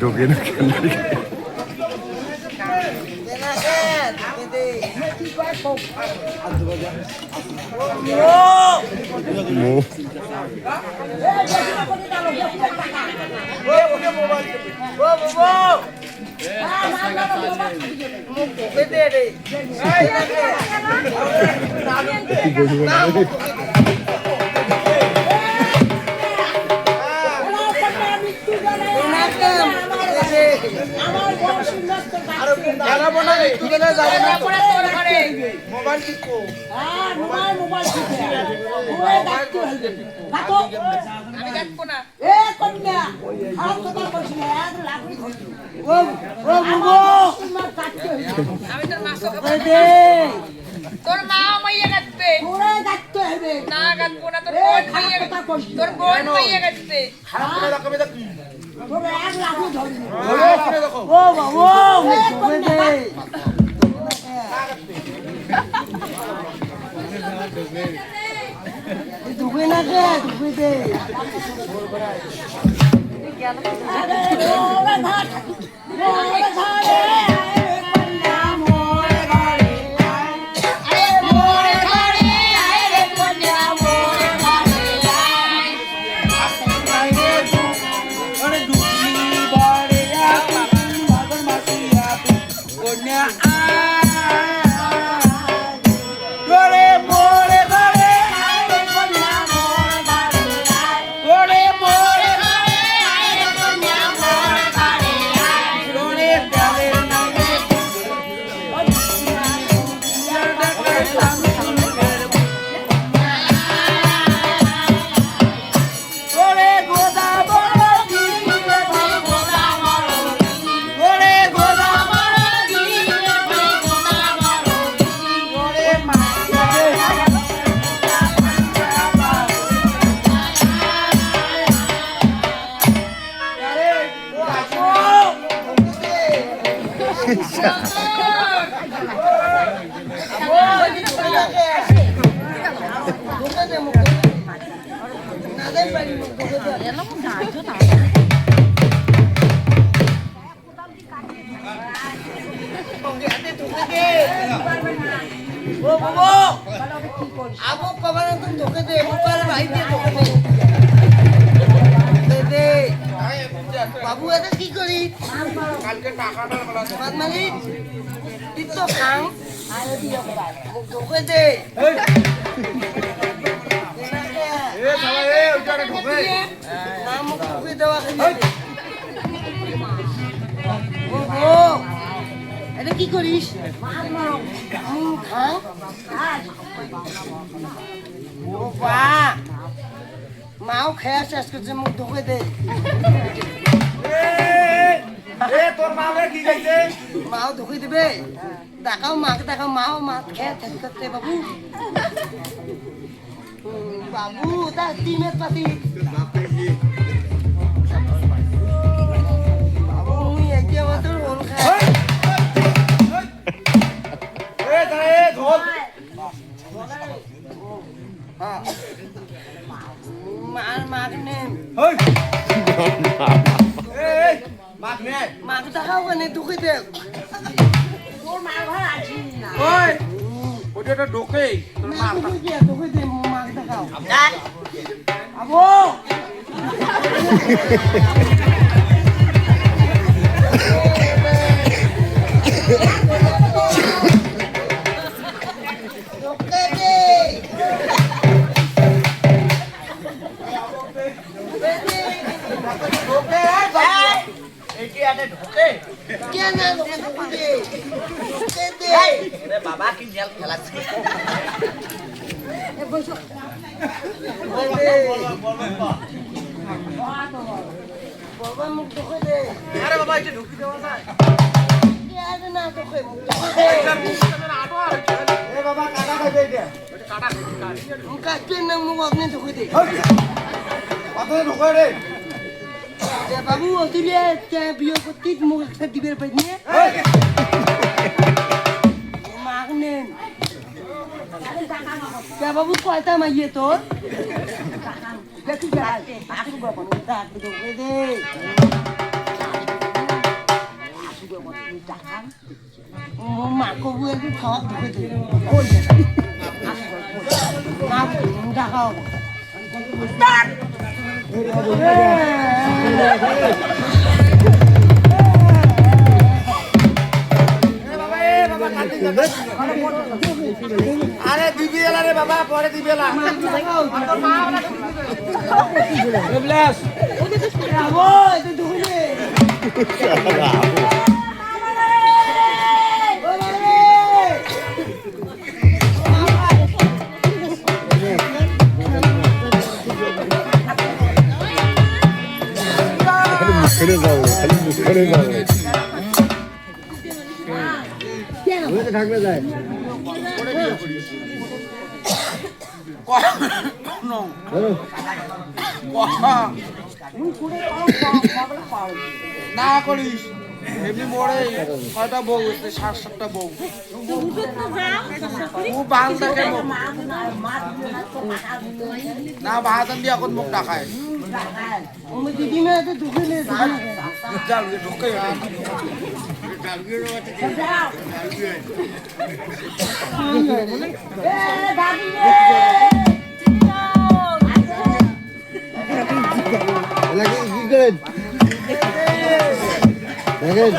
ঢোকে না কেন? তোর মা মাইয়া গাচ্ছে না গাচ্ছ না তোর বোন মাইয়া তোর বোন মাইয়া গাচ্ছে ঢুকে না কে ঢুকে দে বাবু এটা কি করি কালকে টাকাটা মানে তুই তো খাং মুখ ঢোকে দে না মুখ ঢোকে দেওয়া এটা কি করিস খাং ও বা মাও খেয়ে শেষ করছে মুখ ঢোকে দে তোর মা কি গাইছে মাও ঢুকে দেবে দেখাও মাকে দেখাও মাও মাছ খেয়ে শেষ করতে বাবু বাবু তা ডিমের পাতি বাবু মুই এগিয়ে আমাদের ওল খায় মার মাকে নেন মাকে দেখাও কেন ঢুকে দে তোর মা ঘর আছে না ওই ওটা ঢোকে তোর মা ঢুকে দে মাকে দেখাও আবো বাবা কি জেল খেলাচ্ছে বাবা মুখ ঢুকে দে আরে বাবা এটা ঢুকি দেওয়া যায় না ঢুকে বাবা কাটা খাইবে এটা কাটা মুখ কাটতে না মুখ আপনি ঢুকে দে কত ঢুকে রে বাবু তুলে বিয়ে করতে মুখ একটা দিবের পাই নিয়ে মাগ নেন বাবু কয়টা মাইয়ে তোর দেখি যাই আসু বাবা ডাক দেবে দে আসু বাবা ডাক ও মা কবু একটু খাওয়া দেবে দে কই আসু বাবা না ডাকাও ডাক আরে দিবি এলা রে বাবা পরে দিবি এলা Blas. Bravo, itu dulu. মুখে যাও খালি মুখে যাও ওই তো ঢাকলে যায় না করিস এমনি মোড়ে কয়টা বউ 7-7টা বউ বাংলাকে না বাহাদান দিয়ে এখন মুখ ডাকায় Umi di dina itu dulu. জাল ঢুকে lagi gigit দেখেন